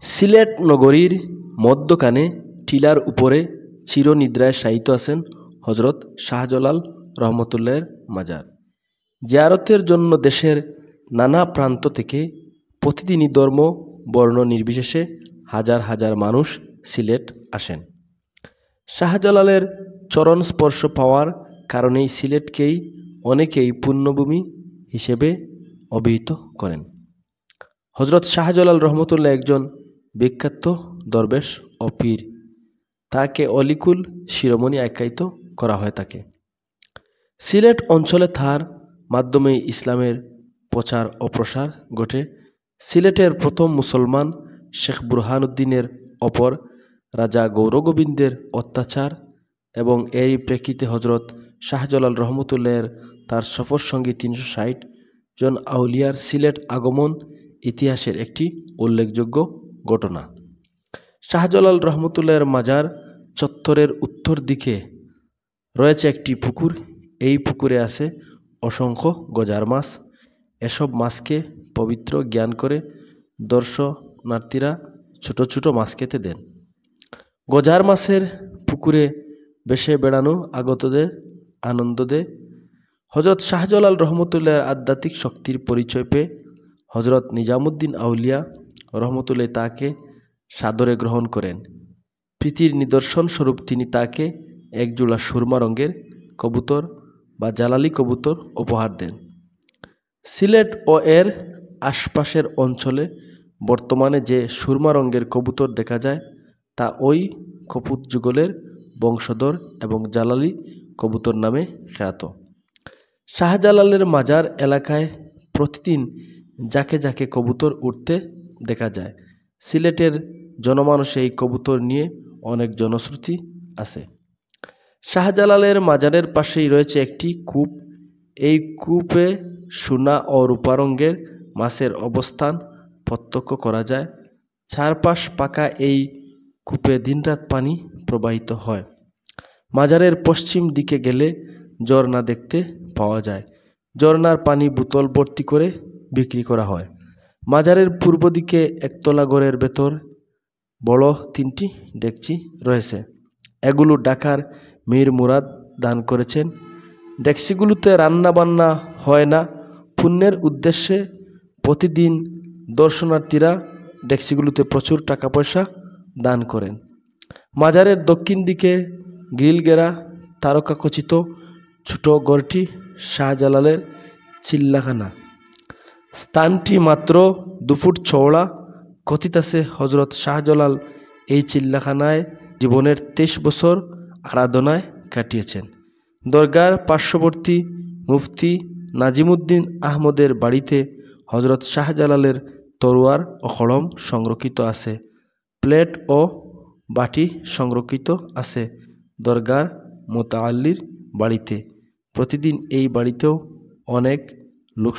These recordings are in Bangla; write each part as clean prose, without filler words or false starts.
সিলেট নগরীর মধ্যখানে টিলার উপরে চিরনিদ্রায় শায়িত আছেন হজরত শাহজালাল রহমতুল্লাহের মাজার। জিয়ারতের জন্য দেশের নানা প্রান্ত থেকে প্রতিদিনই ধর্ম বর্ণ নির্বিশেষে হাজার হাজার মানুষ সিলেট আসেন। শাহজালালের চরণ স্পর্শ পাওয়ার কারণেই সিলেটকেই অনেকেই পুণ্যভূমি হিসেবে অভিহিত করেন। হজরত শাহজালাল রহমতুল্লাহ একজন বিখ্যাত দরবেশ ও পীর। তাকে অলিকুল শিরোমণি আখ্যায়িত করা হয় তাকে। সিলেট অঞ্চলে তার মাধ্যমে ইসলামের প্রচার ও প্রসার ঘটে। সিলেটের প্রথম মুসলমান শেখ বুরহানুদ্দিনের অপর রাজা গৌরগোবিন্দের অত্যাচার এবং এই প্রেক্ষিতে হজরত শাহজালাল রহমতুল্লাহের তার সফর সঙ্গী 360 জন আউলিয়ার সিলেট আগমন ইতিহাসের একটি উল্লেখযোগ্য ঘটনা। শাহজালাল রহমতুল্লাহের মাজার চত্বরের উত্তর দিকে রয়েছে একটি পুকুর। এই পুকুরে আছে অসংখ্য গজার মাছ। এসব মাছকে পবিত্র জ্ঞান করে দর্শনার্থীরা ছোট ছোট মাছ খেতে দেন। গজার মাছের পুকুরে বেশে বেড়ানো আগতদের আনন্দ দেয়। হজরত শাহজালাল রহমতুল্লাহের আধ্যাত্মিক শক্তির পরিচয় পেয়ে হজরত নিজামুদ্দিন আউলিয়া রহমতুল্লাহ তাকে সাদরে গ্রহণ করেন। প্রীতির নিদর্শন স্বরূপ তিনি তাকে একজোড়া সুরমা রঙের কবুতর বা জালালি কবুতর উপহার দেন। সিলেট ও এর আশপাশের অঞ্চলে বর্তমানে যে সুরমা রঙের কবুতর দেখা যায় তা ওই কপুত যুগলের বংশধর এবং জালালি কবুতর নামে খ্যাত। শাহজালালের মাজার এলাকায় প্রতিদিন ঝাঁকে ঝাঁকে কবুতর উঠতে দেখা যায়। সিলেটের জনমানসে এই কবুতর নিয়ে অনেক জনশ্রুতি আছে। শাহজালালের মাজারের পাশেই রয়েছে একটি কূপ। এই কূপে সোনা ও রূপা রঙের মাছের অবস্থান প্রত্যক্ষ করা যায়। চারপাশ পাকা এই কূপে দিনরাত পানি প্রবাহিত হয়। মাজারের পশ্চিম দিকে গেলে ঝর্ণা দেখতে পাওয়া যায়। ঝর্ণার পানি বোতল ভর্তি করে বিক্রি করা হয়। মাজারের পূর্ব দিকে একতলা ঘরের ভেতর বড় 3টি ডেকচি রয়েছে। এগুলো ঢাকার মীর মুরাদ দান করেছেন। ডেকচিগুলোতে রান্না বান্না হয় না। পুণ্যের উদ্দেশ্যে প্রতিদিন দর্শনার্থীরা ডেকচিগুলোতে প্রচুর টাকা পয়সা দান করেন। মাজারের দক্ষিণ দিকে গ্রিলঘেরা তারকাখচিত ছোট ঘরটি শাহজালালের চিল্লাখানা। স্থানটি মাত্র 2 ফুট চওড়া। কথিত আছে হজরত শাহজালাল এই চিল্লাখানায় জীবনের 23 বছর আরাধনায় কাটিয়েছেন। দরগার পার্শ্ববর্তী মুফতি নাজিমুদ্দিন আহমদের বাড়িতে হজরত শাহজালালের তরোয়ার ও কলম সংরক্ষিত আছে। প্লেট ও বাটি সংরক্ষিত আছে দরগার মোতাআল্লির বাড়িতে। প্রতিদিন এই বাড়িতেও অনেক লোক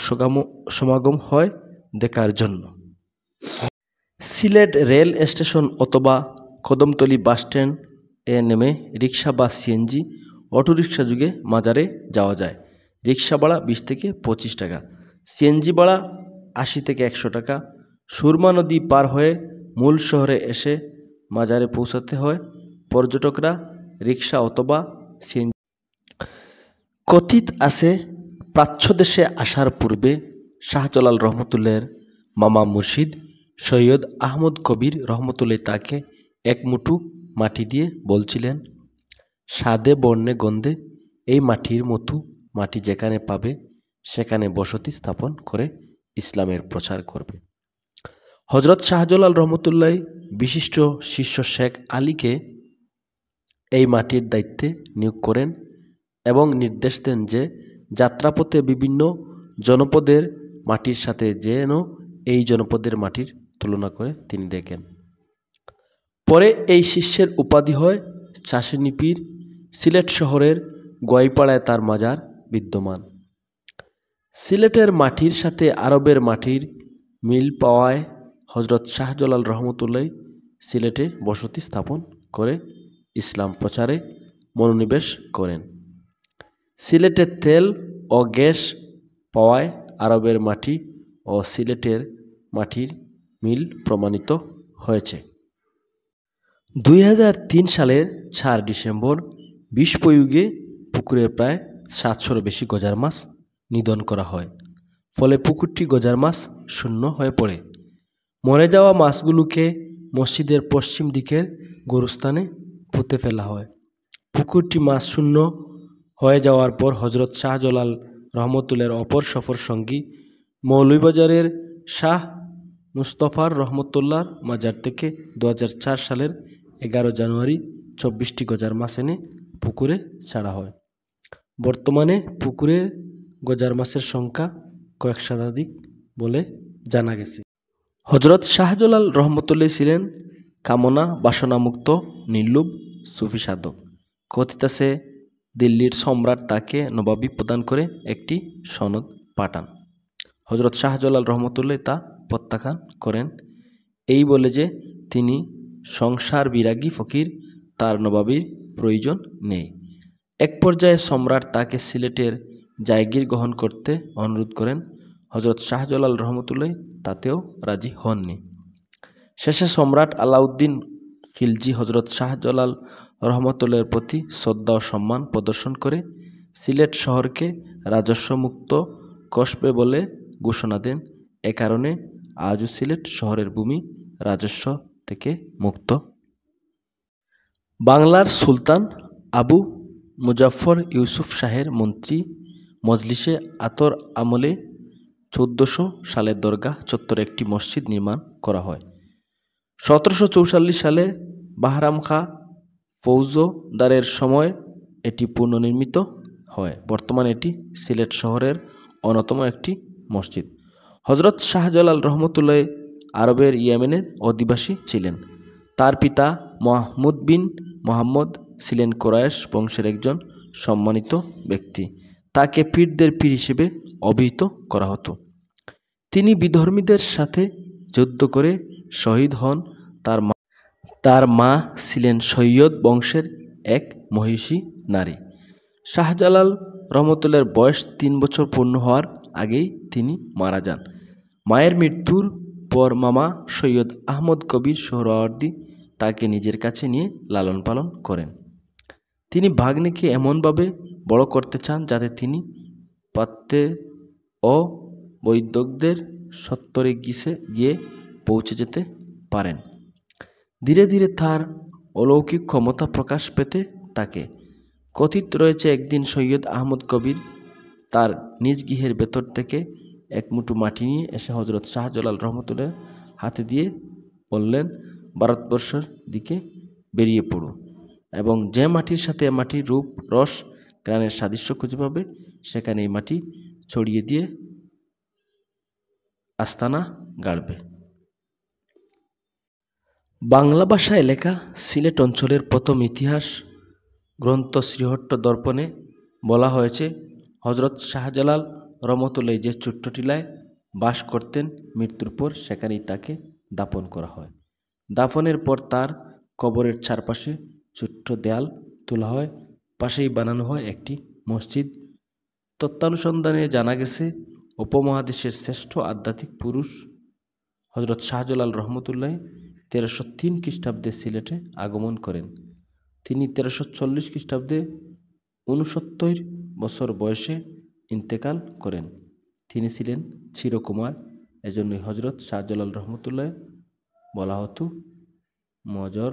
সমাগম হয় দেখার জন্য। সিলেট রেল স্টেশন অথবা কদমতলী বাসস্ট্যান্ড এ নেমে রিক্সা বা সিএনজি অটোরিক্সা যুগে মাজারে যাওয়া যায়। রিক্সা ভাড়া 20 থেকে 25 টাকা, সিএনজি ভাড়া 80 থেকে 100 টাকা। সুরমা নদী পার হয়ে মূল শহরে এসে মাজারে পৌঁছাতে হয় পর্যটকরা রিক্সা অথবা সিএনজি। কথিত আছে প্রাচ্য দেশে আসার পূর্বে শাহজালাল রহমতুল্লাহের মামা মুর্শিদ সৈয়দ আহমদ কবির রহমতুল্লাহ তাকে এক মুঠো মাটি দিয়ে বলছিলেন, স্বাদে বর্ণে গন্ধে এই মাটির মতো মাটি যেখানে পাবে সেখানে বসতি স্থাপন করে ইসলামের প্রচার করবে। হজরত শাহজালাল রহমতুল্লাহ বিশিষ্ট শিষ্য শেখ আলীকে এই মাটির দায়িত্বে নিয়োগ করেন এবং নির্দেশ দেন যে যাত্রাপথে বিভিন্ন জনপদের মাটির সাথে যেন এই জনপদের মাটির তুলনা করে তিনি দেখেন। পরে এই শিষ্যের উপাধি হয় চাষিনী পীর। সিলেট শহরের গোয়াইপাড়ায় তার মাজার বিদ্যমান। সিলেটের মাটির সাথে আরবের মাটির মিল পাওয়ায় হজরত শাহজালাল রহমতুল্লাহ সিলেটে বসতি স্থাপন করে ইসলাম প্রচারে মনোনিবেশ করেন। সিলেটে তেল ও গ্যাস পাওয়ায় আরবের মাটি ও সিলেটের মাটির মিল প্রমাণিত হয়েছে। 2003 সালের 4 ডিসেম্বর বিষপ্রয়োগে পুকুরে প্রায় 700-র বেশি গজার মাছ নিধন করা হয়। ফলে পুকুরটি গজার মাছ শূন্য হয়ে পড়ে। মরে যাওয়া মাছগুলোকে মসজিদের পশ্চিম দিকের গোরস্থানে পুঁতে ফেলা হয়। পুকুরটি মাছ শূন্য হয়ে যাওয়ার পর হজরত শাহজালাল রহমতুল্লাহর অপর সফর সঙ্গী মৌলভীবাজারের শাহ মুস্তফার রহমতুল্লাহর মাজার থেকে 2004 সালের 11 জানুয়ারি 24টি গজার মাছ এনে পুকুরে ছাড়া হয়। বর্তমানে পুকুরে গজার মাছের সংখ্যা কয়েক শতাধিক বলে জানা গেছে। হজরত শাহজালাল রহমতুল্লাহ ছিলেন কামনা বাসনামুক্ত নির্লোভ সুফি সাধক। কথিত আছে দিল্লির সম্রাট তাকে নবাবী প্রদান করে একটি সনদ পাঠান। হজরত শাহজালাল রহমতুল্লাহ তা প্রত্যাখ্যান করেন এই বলে যে তিনি সংসার বিরাগী ফকির, তার নবাবীর প্রয়োজন নেই। এক পর্যায়ে সম্রাট তাকে সিলেটের জায়গির গ্রহণ করতে অনুরোধ করেন। হজরত শাহজালাল রহমতুল্লাহ তাতেও রাজি হননি। শেষে সম্রাট আলাউদ্দিন খিলজি হজরত শাহজালাল রহমতুল্লাহর প্রতি শ্রদ্ধা ও সম্মান প্রদর্শন করে সিলেট শহরকে রাজস্বমুক্ত কসবে বলে ঘোষণা দেন। এ কারণে আজও সিলেট শহরের ভূমি রাজস্ব থেকে মুক্ত। বাংলার সুলতান আবু মুজাফফর ইউসুফ শাহের মন্ত্রী মজলিসে আতর আমলে 1400 সালে দরগাহ চত্বরে একটি মসজিদ নির্মাণ করা হয়। 1744 সালে বাহরাম খাঁ ফৌজদারের সময় এটি পুনর্নির্মিত হয়। বর্তমানে এটি সিলেট শহরের অন্যতম একটি মসজিদ। হজরত শাহজালাল রহমতুল্লাহ আরবের ইয়েমেনের অধিবাসী ছিলেন। তার পিতা মাহমুদ বিন মোহাম্মদ ছিলেন কুরাইশ বংশের একজন সম্মানিত ব্যক্তি। তাকে পীরদের পীর হিসেবে অভিহিত করা হতো। তিনি বিধর্মীদের সাথে যুদ্ধ করে শহীদ হন। তার মা ছিলেন সৈয়দ বংশের এক মহিষী নারী। শাহজালাল রহমতুল্লাহর বয়স 3 বছর পূর্ণ হওয়ার আগেই তিনি মারা যান। মায়ের মৃত্যুর পর মামা সৈয়দ আহমদ কবির সোহরাওয়ার্দী তাকে নিজের কাছে নিয়ে লালন পালন করেন। তিনি ভাগ্নেকে এমনভাবে বড় করতে চান যাতে তিনি পাত্রে ও বৈদ্যকদের সত্তরে গিয়ে পৌঁছে যেতে পারেন। ধীরে ধীরে তার অলৌকিক ক্ষমতা প্রকাশ পেতে থাকে। কথিত রয়েছে একদিন সৈয়দ আহমদ কবির তার নিজ গৃহের ভেতর থেকে এক মুঠো মাটি নিয়ে এসে হজরত শাহজালাল রহমতুল্লাহ হাতে দিয়ে বললেন, ভারতবর্ষের দিকে বেরিয়ে পড়ো এবং যে মাটির সাথে মাটির রূপ রস গ্রানের সাদৃশ্য খুঁজে পাবে সেখানে এই মাটি ছড়িয়ে দিয়ে আস্তানা গাড়বে। বাংলা ভাষায় লেখা সিলেট অঞ্চলের প্রথম ইতিহাস গ্রন্থ শ্রীহট্ট দর্পণে বলা হয়েছে, হজরত শাহজালাল রহমতুল্লাহ যে ছোট্ট টিলায় বাস করতেন, মৃত্যুর পর সেখানেই তাকে দাফন করা হয়। দাফনের পর তার কবরের চারপাশে ছোট্ট দেয়াল তোলা হয়, পাশেই বানানো হয় একটি মসজিদ। তত্ত্বানুসন্ধানে জানা গেছে উপমহাদেশের শ্রেষ্ঠ আধ্যাত্মিক পুরুষ হজরত শাহজালাল রহমতুল্লাহ 1303 খ্রিস্টাব্দে সিলেটে আগমন করেন। তিনি 1340 খ্রিস্টাব্দে 69 বছর বয়সে ইন্তেকাল করেন। তিনি ছিলেন চিরকুমার, এজন্যই হজরত শাহজালাল রহমতুল্লাহ বলা হতো মজর